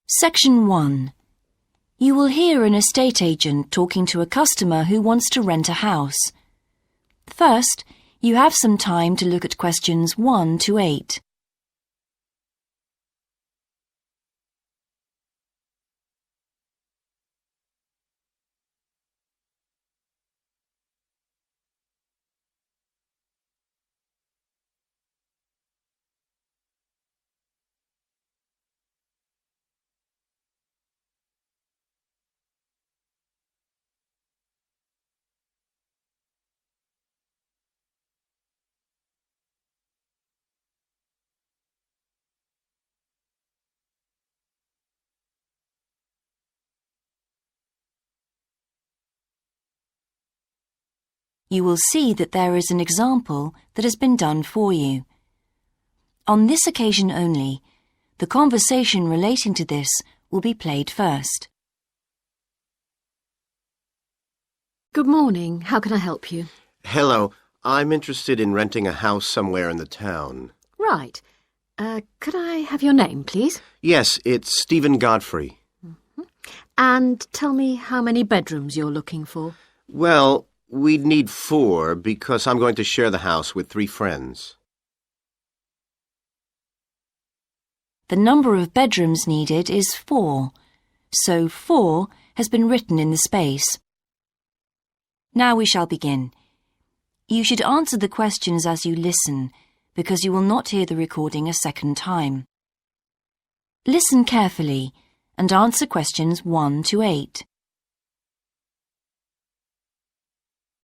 Section 1. You will hear an estate agent talking to a customer who wants to rent a house. First, you have some time to look at questions 1 to 8. You will see that there is an example that has been done for you. On this occasion only, the conversation relating to this will be played first. Good morning. How can I help you? Hello. I'm interested in renting a house somewhere in the town. Right. Could I have your name, please? Yes, it's Stephen Godfrey. And tell me how many bedrooms you're looking for. Well, we'd need 4 because I'm going to share the house with 3 friends. The number of bedrooms needed is 4, so 4 has been written in the space. Now we shall begin. You should answer the questions as you listen, because you will not hear the recording a second time. Listen carefully and answer questions 1 to 8.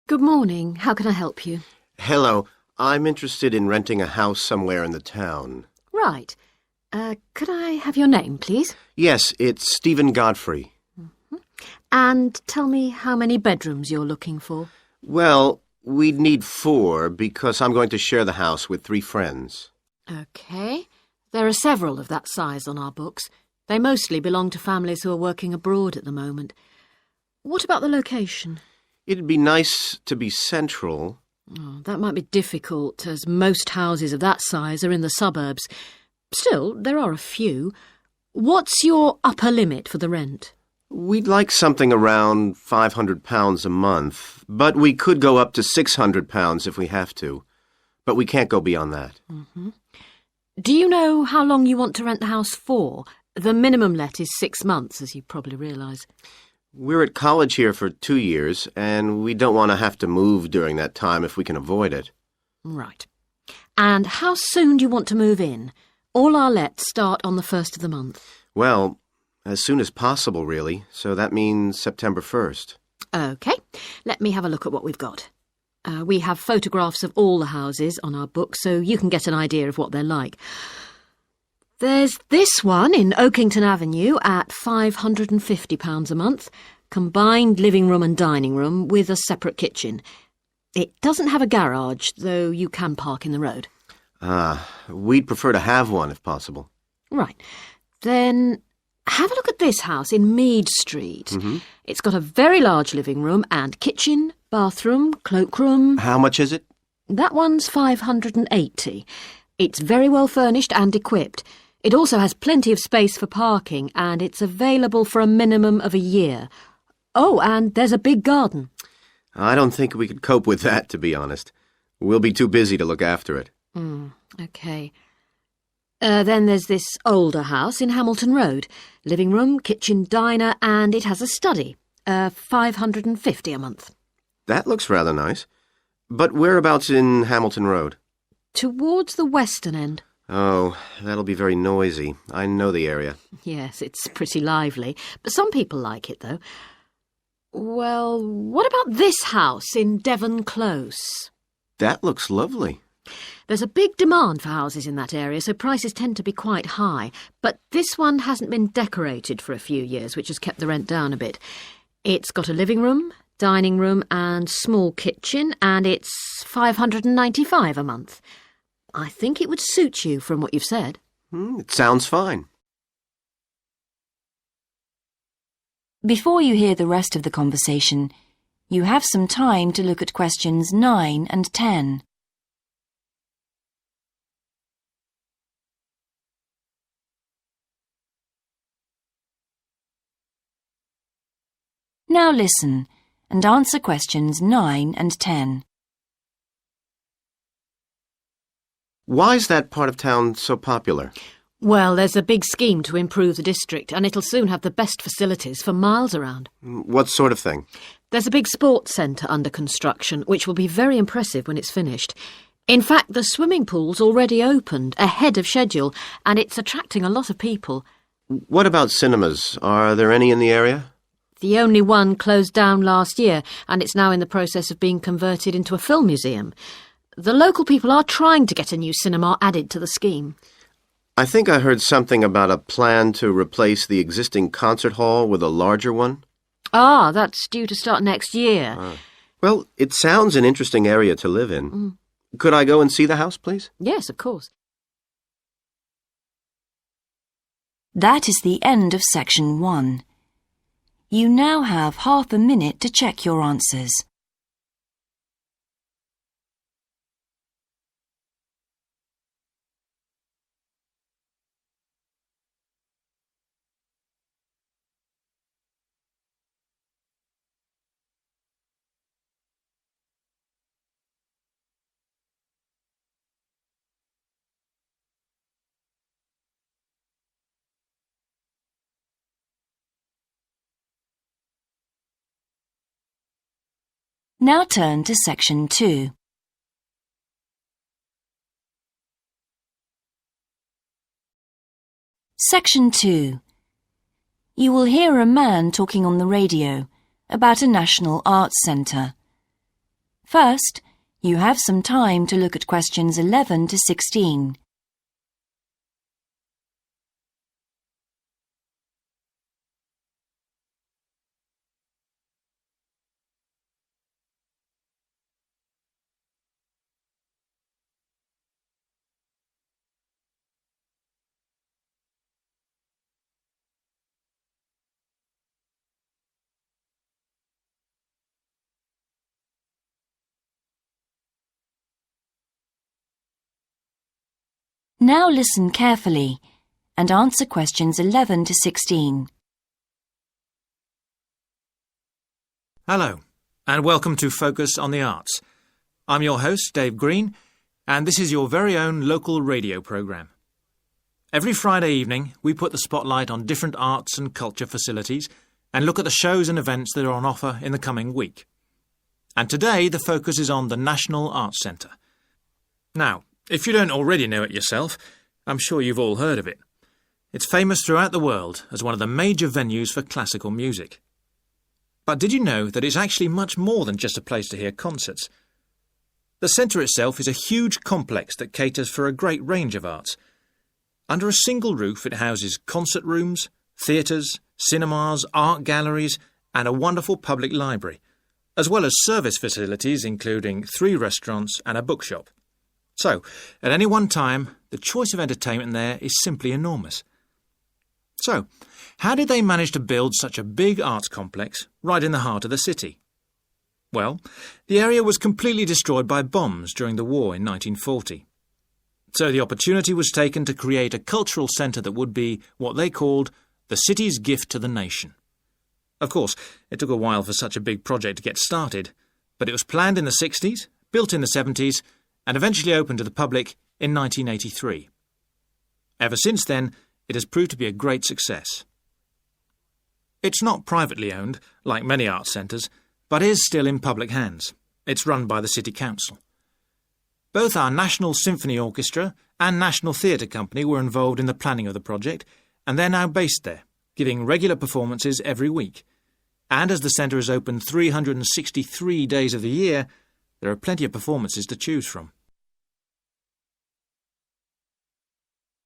Good morning. How can I help you? Hello. I'm interested in renting a house somewhere in the town. Right. Could I have your name, please? Yes, it's Stephen Godfrey. And tell me how many bedrooms you're looking for. Well, we'd need 4 because I'm going to share the house with 3 friends. OK. There are several of that size on our books. They mostly belong to families who are working abroad at the moment. What about the location? It'd be nice to be central. Oh, that might be difficult, as most houses of that size are in the suburbs. Still, there are a few. What's your upper limit for the rent? We'd like something around £500 a month, but we could go up to £600 if we have to. But we can't go beyond that. Do you know how long you want to rent the house for? The minimum let is 6 months, as you probably realise. We're at college here for 2 years, and we don't want to have to move during that time if we can avoid it. Right. And how soon do you want to move in? All our lets start on the 1st of the month. Well, as soon as possible, really, so that means September 1st. OK. Let me have a look at what we've got. We have photographs of all the houses on our book, so you can get an idea of what they're like. There's this one in Oakington Avenue at £550 a month, combined living room and dining room with a separate kitchen. It doesn't have a garage, though you can park in the road. We'd prefer to have one if possible. Right. Then have a look at this house in Mead Street. It's got a very large living room and kitchen, bathroom, cloakroom. How much is it? That one's £580. It's very well furnished and equipped. It also has plenty of space for parking, and it's available for a minimum of a year. Oh, and there's a big garden. I don't think we could cope with that, to be honest. We'll be too busy to look after it. OK. Then there's this older house in Hamilton Road. Living room, kitchen, diner, and it has a study. £550 a month. That looks rather nice. But whereabouts in Hamilton Road? Towards the western end. Oh, that'll be very noisy. I know the area. Yes, it's pretty lively, but some people like it, though. Well, what about this house in Devon Close? That looks lovely. There's a big demand for houses in that area, so prices tend to be quite high. But this one hasn't been decorated for a few years, which has kept the rent down a bit. It's got a living room, dining room and small kitchen, and it's £595 a month. I think it would suit you from what you've said. It sounds fine. Before you hear the rest of the conversation, you have some time to look at questions 9 and 10. Now listen and answer questions 9 and 10. Why is that part of town so popular? Well, there's a big scheme to improve the district, and it'll soon have the best facilities for miles around. What sort of thing? There's a big sports centre under construction, which will be very impressive when it's finished. In fact, the swimming pool's already opened, ahead of schedule, and it's attracting a lot of people. What about cinemas? Are there any in the area? The only one closed down last year, and it's now in the process of being converted into a film museum. The local people are trying to get a new cinema added to the scheme. I think I heard something about a plan to replace the existing concert hall with a larger one. Ah, that's due to start next year. Well, it sounds an interesting area to live in. Could I go and see the house, please? Yes, of course. That is the end of section 1. You now have half a minute to check your answers. Now turn to section 2. Section 2. You will hear a man talking on the radio about a national arts centre. First, you have some time to look at questions 11 to 16. Now listen carefully and answer questions 11 to 16. Hello, and welcome to Focus on the Arts. I'm your host, Dave Green, and this is your very own local radio programme. Every Friday evening, we put the spotlight on different arts and culture facilities and look at the shows and events that are on offer in the coming week. And today, the focus is on the National Arts Centre. Now, if you don't already know it yourself, I'm sure you've all heard of it. It's famous throughout the world as one of the major venues for classical music. But did you know that it's actually much more than just a place to hear concerts? The centre itself is a huge complex that caters for a great range of arts. Under a single roof it houses concert rooms, theatres, cinemas, art galleries and a wonderful public library, as well as service facilities including 3 restaurants and a bookshop. So, at any one time, the choice of entertainment there is simply enormous. So, how did they manage to build such a big arts complex right in the heart of the city? Well, the area was completely destroyed by bombs during the war in 1940. So the opportunity was taken to create a cultural centre that would be what they called the city's gift to the nation. Of course, it took a while for such a big project to get started, but it was planned in the 60s, built in the 70s, and eventually opened to the public in 1983. Ever since then, it has proved to be a great success. It's not privately owned, like many arts centres, but is still in public hands. It's run by the City Council. Both our National Symphony Orchestra and National Theatre Company were involved in the planning of the project, and they're now based there, giving regular performances every week. And as the centre is open 363 days of the year, there are plenty of performances to choose from.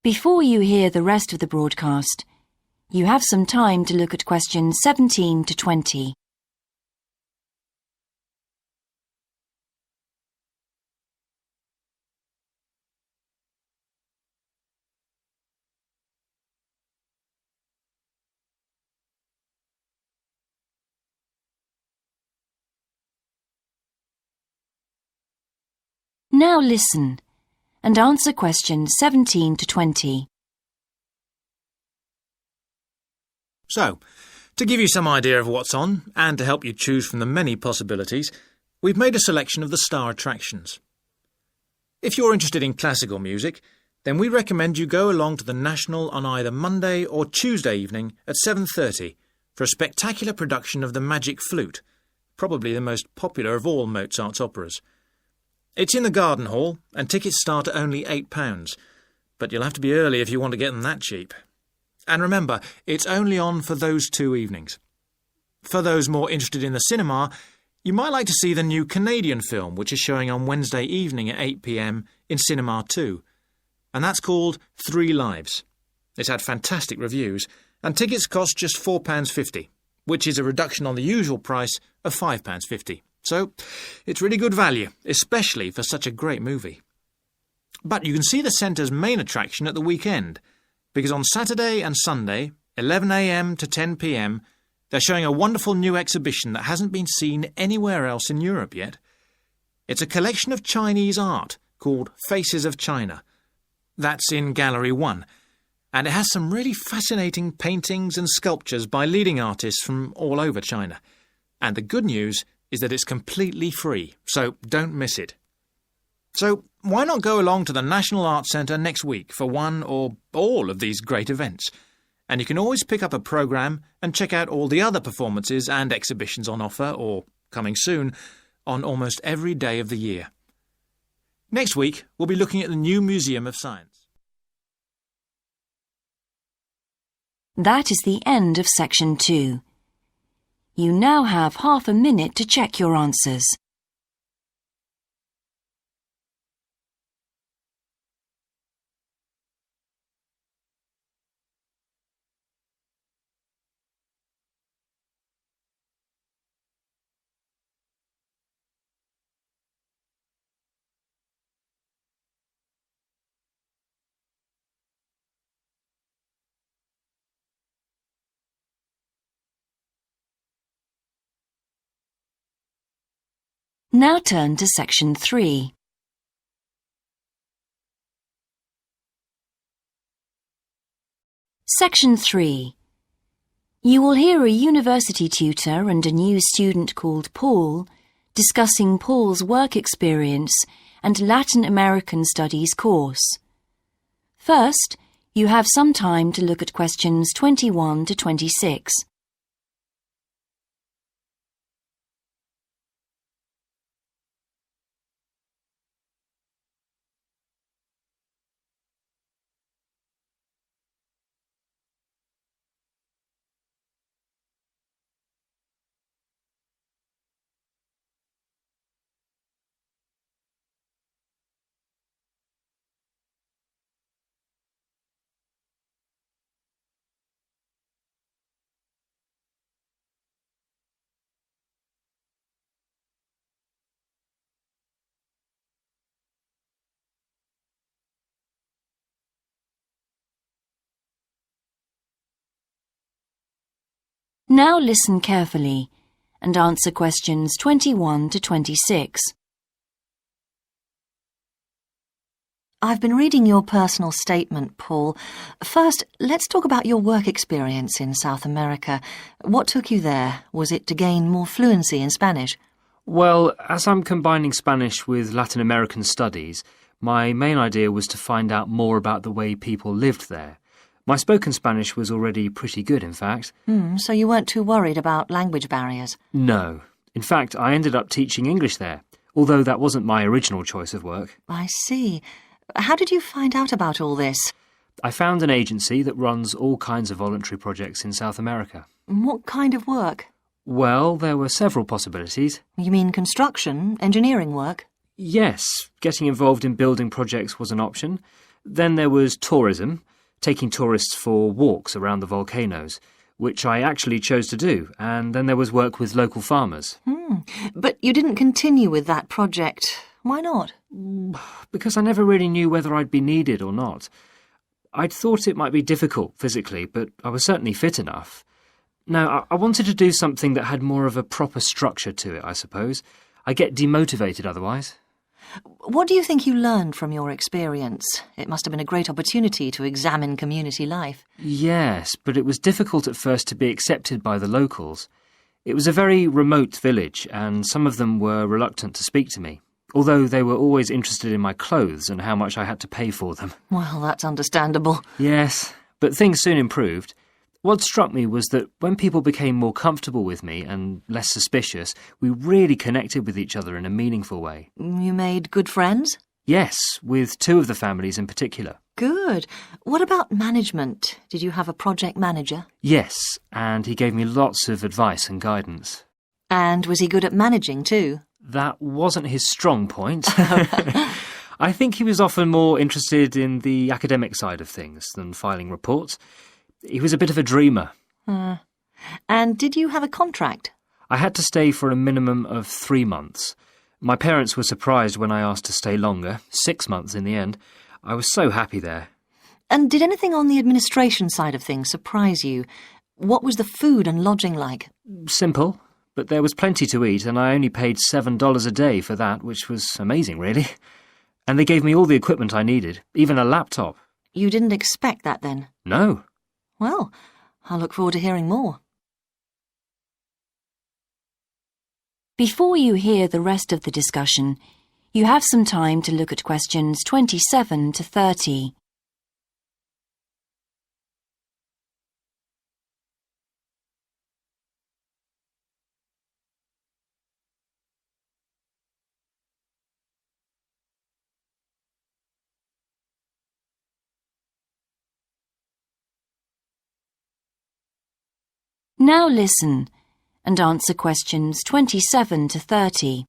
Before you hear the rest of the broadcast, you have some time to look at questions 17 to 20. Now listen and answer questions 17 to 20. So, To give you some idea of what's on, and to help you choose from the many possibilities, we've made a selection of the star attractions. If you're interested in classical music, then we recommend you go along to the National on either Monday or Tuesday evening at 7:30 for a spectacular production of The Magic Flute, probably the most popular of all Mozart's operas. It's in the Garden Hall, and tickets start at only £8, but you'll have to be early if you want to get them that cheap. And remember, it's only on for those 2 evenings. For those more interested in the cinema, you might like to see the new Canadian film, which is showing on Wednesday evening at 8 p.m. in Cinema 2. And that's called 3 Lives. It's had fantastic reviews, and tickets cost just £4.50, which is a reduction on the usual price of £5.50. So, it's really good value, especially for such a great movie. But you can see the centre's main attraction at the weekend, because on Saturday and Sunday, 11 a.m. to 10 p.m, they're showing a wonderful new exhibition that hasn't been seen anywhere else in Europe yet. It's a collection of Chinese art called Faces of China. That's in Gallery 1, and it has some really fascinating paintings and sculptures by leading artists from all over China. And the good news is that it's completely free, so don't miss it. So why not go along to the National Arts Centre next week for one or all of these great events? And you can always pick up a programme and check out all the other performances and exhibitions on offer, or coming soon, on almost every day of the year. Next week, we'll be looking at the new Museum of Science. That is the end of Section 2. You now have half a minute to check your answers. Now turn to Section 3. Section 3. You will hear a university tutor and a new student called Paul discussing Paul's work experience and Latin American Studies course. First, you have some time to look at questions 21 to 26. Now listen carefully and answer questions 21 to 26. I've been reading your personal statement, Paul. First, let's talk about your work experience in South America. What took you there? Was it to gain more fluency in Spanish? Well, as I'm combining Spanish with Latin American studies, my main idea was to find out more about the way people lived there. My spoken Spanish was already pretty good, in fact. So you weren't too worried about language barriers? No. In fact, I ended up teaching English there, although that wasn't my original choice of work. I see. How did you find out about all this? I found an agency that runs all kinds of voluntary projects in South America. What kind of work? Well, there were several possibilities. You mean construction, engineering work? Yes, getting involved in building projects was an option. Then there was tourism, taking tourists for walks around the volcanoes, which I actually chose to do, and then there was work with local farmers. But you didn't continue with that project. Why not? Because I never really knew whether I'd be needed or not. I'd thought it might be difficult physically, but I was certainly fit enough. Now, I wanted to do something that had more of a proper structure to it, I suppose. I get demotivated otherwise. What do you think you learned from your experience? It must have been a great opportunity to examine community life. Yes, but it was difficult at first to be accepted by the locals. It was a very remote village, and some of them were reluctant to speak to me, although they were always interested in my clothes and how much I had to pay for them. Well, that's understandable. Yes, but things soon improved. What struck me was that when people became more comfortable with me and less suspicious, we really connected with each other in a meaningful way. You made good friends? Yes, with two of the families in particular. Good. What about management? Did you have a project manager? Yes, and he gave me lots of advice and guidance. And was he good at managing too? That wasn't his strong point. I think he was often more interested in the academic side of things than filing reports. He was a bit of a dreamer. And did you have a contract? I had to stay for a minimum of 3 months. My parents were surprised when I asked to stay longer, 6 months in the end. I was so happy there. And did anything on the administration side of things surprise you? What was the food and lodging like? Simple, but there was plenty to eat, and I only paid $7 a day for that, which was amazing, really. And they gave me all the equipment I needed, even a laptop. You didn't expect that then? No. Well, I look forward to hearing more. Before you hear the rest of the discussion, you have some time to look at questions 27 to 30. Now listen and answer questions 27 to 30.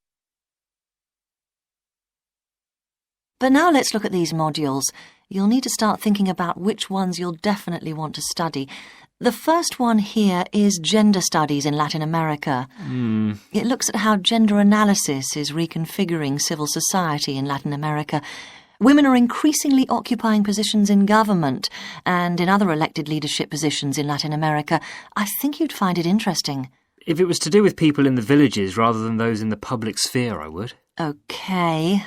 But now let's look at these modules. You'll need to start thinking about which ones you'll definitely want to study. The first one here is Gender Studies in Latin America. It looks at how gender analysis is reconfiguring civil society in Latin America. Women are increasingly occupying positions in government and in other elected leadership positions in Latin America. I think you'd find it interesting. If it was to do with people in the villages rather than those in the public sphere, I would. OK.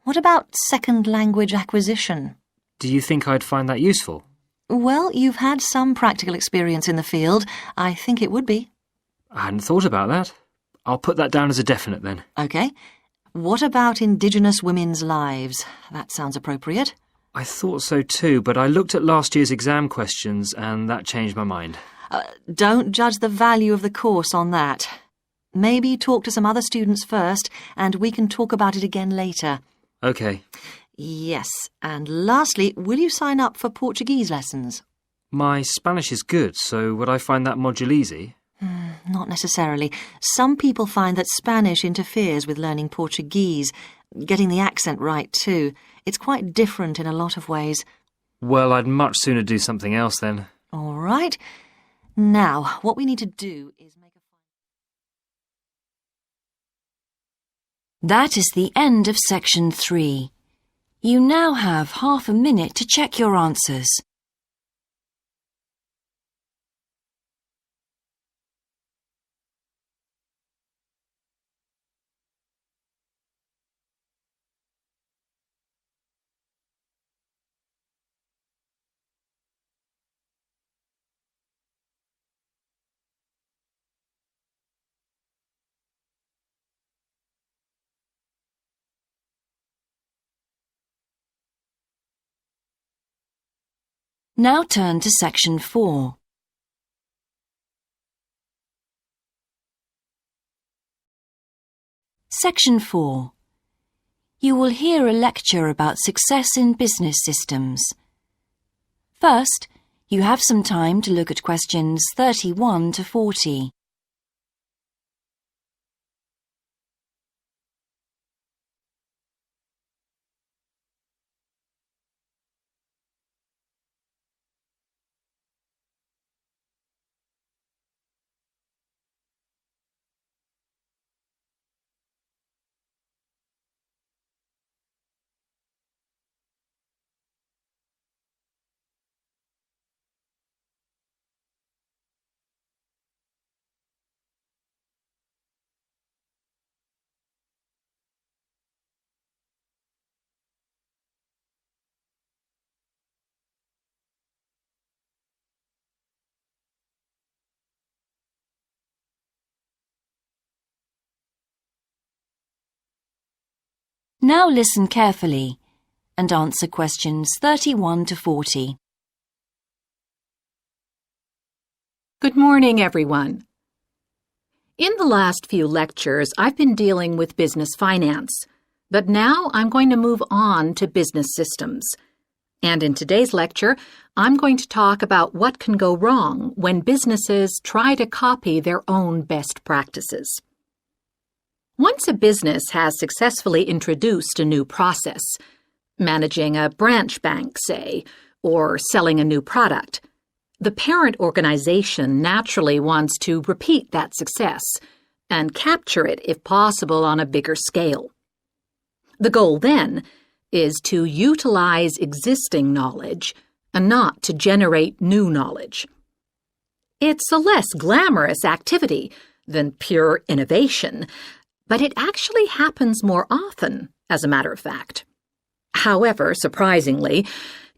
What about second language acquisition? Do you think I'd find that useful? Well, you've had some practical experience in the field. I think it would be. I hadn't thought about that. I'll put that down as a definite then. OK. What about Indigenous women's lives? That sounds appropriate. I thought so too, but I looked at last year's exam questions and that changed my mind. Don't judge the value of the course on that. Maybe talk to some other students first, and we can talk about it again later. OK. Yes, and lastly, will you sign up for Portuguese lessons? My Spanish is good, so would I find that module easy? Not necessarily. Some people find that Spanish interferes with learning Portuguese, getting the accent right too. It's quite different in a lot of ways. Well, I'd much sooner do something else then. All right. Now, what we need to do is make a... That is the end of section 3. You now have half a minute to check your answers. Now turn to section 4. Section 4. You will hear a lecture about success in business systems. First, you have some time to look at questions 31 to 40. Now listen carefully and answer questions 31 to 40. Good morning, everyone. In the last few lectures, I've been dealing with business finance, but now I'm going to move on to business systems. And in today's lecture, I'm going to talk about what can go wrong when businesses try to copy their own best practices. Once a business has successfully introduced a new process, managing a branch bank, say, or selling a new product, the parent organization naturally wants to repeat that success and capture it, if possible, on a bigger scale. The goal, then, is to utilize existing knowledge and not to generate new knowledge. It's a less glamorous activity than pure innovation, but it actually happens more often, as a matter of fact. However, surprisingly,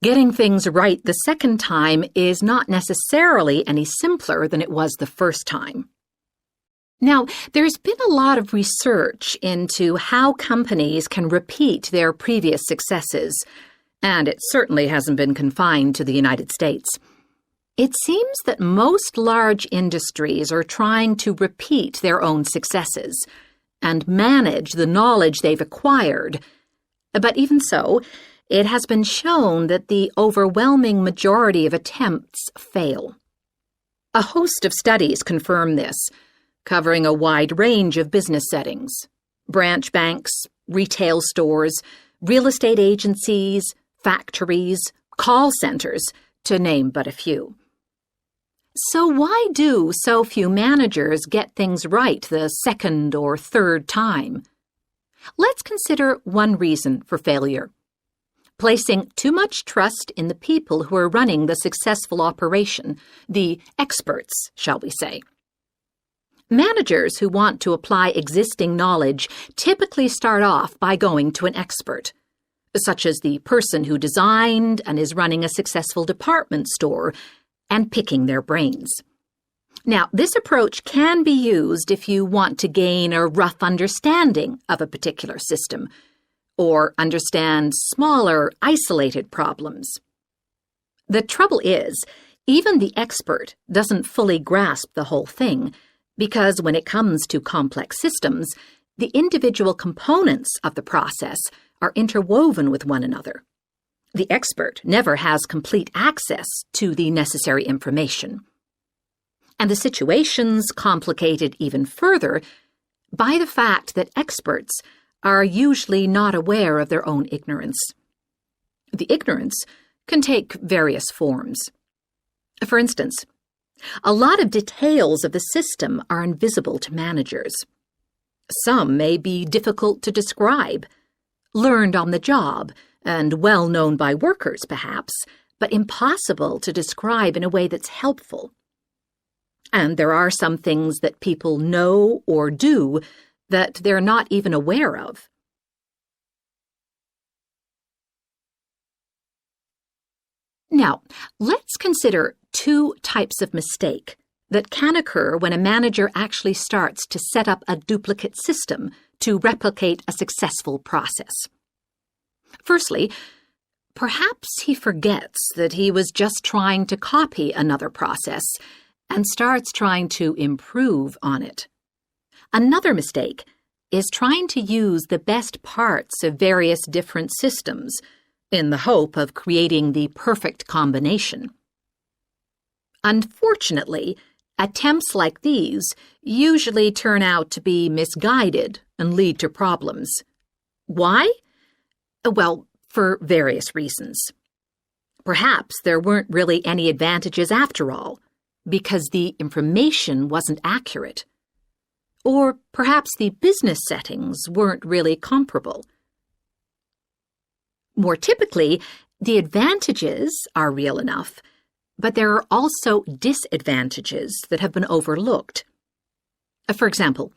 getting things right the second time is not necessarily any simpler than it was the first time. Now, there's been a lot of research into how companies can repeat their previous successes, and it certainly hasn't been confined to the United States. It seems that most large industries are trying to repeat their own successes and manage the knowledge they've acquired. But even so, it has been shown that the overwhelming majority of attempts fail. A host of studies confirm this, covering a wide range of business settings: branch banks, retail stores, real estate agencies, factories, call centers, to name but a few. So why do so few managers get things right the second or third time? Let's consider one reason for failure: placing too much trust in the people who are running the successful operation, the experts, shall we say. Managers who want to apply existing knowledge typically start off by going to an expert, such as the person who designed and is running a successful department store, and picking their brains. Now, this approach can be used if you want to gain a rough understanding of a particular system, or understand smaller, isolated problems. The trouble is, even the expert doesn't fully grasp the whole thing, because when it comes to complex systems, the individual components of the process are interwoven with one another. The expert never has complete access to the necessary information. And the situation's complicated even further by the fact that experts are usually not aware of their own ignorance. The ignorance can take various forms. For instance, a lot of details of the system are invisible to managers. Some may be difficult to describe, learned on the job, and well known by workers, perhaps, but impossible to describe in a way that's helpful. And there are some things that people know or do that they're not even aware of. Now, let's consider two types of mistake that can occur when a manager actually starts to set up a duplicate system to replicate a successful process. Firstly, perhaps he forgets that he was just trying to copy another process and starts trying to improve on it. Another mistake is trying to use the best parts of various different systems in the hope of creating the perfect combination. Unfortunately, attempts like these usually turn out to be misguided and lead to problems. Why? Well, for various reasons. Perhaps there weren't really any advantages after all, because the information wasn't accurate. Or perhaps the business settings weren't really comparable. More typically, the advantages are real enough, but there are also disadvantages that have been overlooked. For example,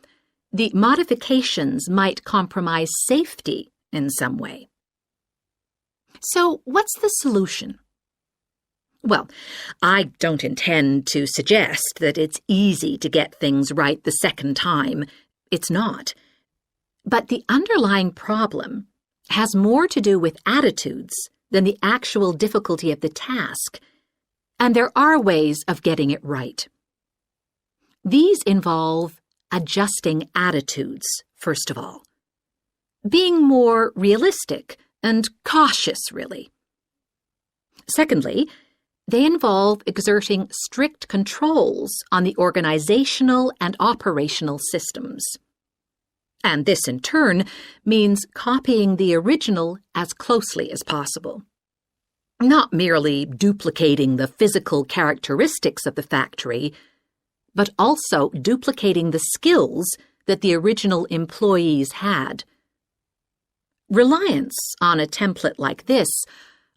the modifications might compromise safety in some way. So, what's the solution? Well, I don't intend to suggest that it's easy to get things right the second time. It's not. But the underlying problem has more to do with attitudes than the actual difficulty of the task, and there are ways of getting it right. These involve adjusting attitudes, first of all. Being more realistic and cautious, really. Secondly, they involve exerting strict controls on the organizational and operational systems. And this, in turn, means copying the original as closely as possible. Not merely duplicating the physical characteristics of the factory, but also duplicating the skills that the original employees had. Reliance on a template like this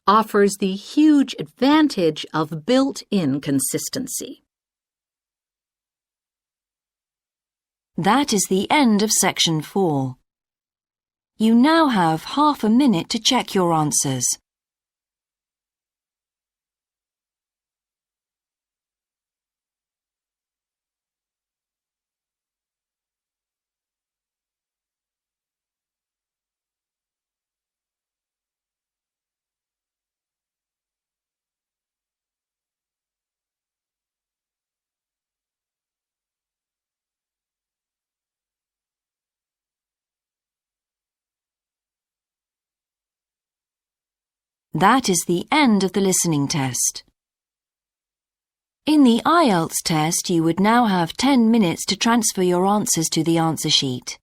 offers the huge advantage of built-in consistency. That is the end of section 4. You now have half a minute to check your answers. That is the end of the listening test. In the Ielts test, you would now have 10 minutes to transfer your answers to the answer sheet.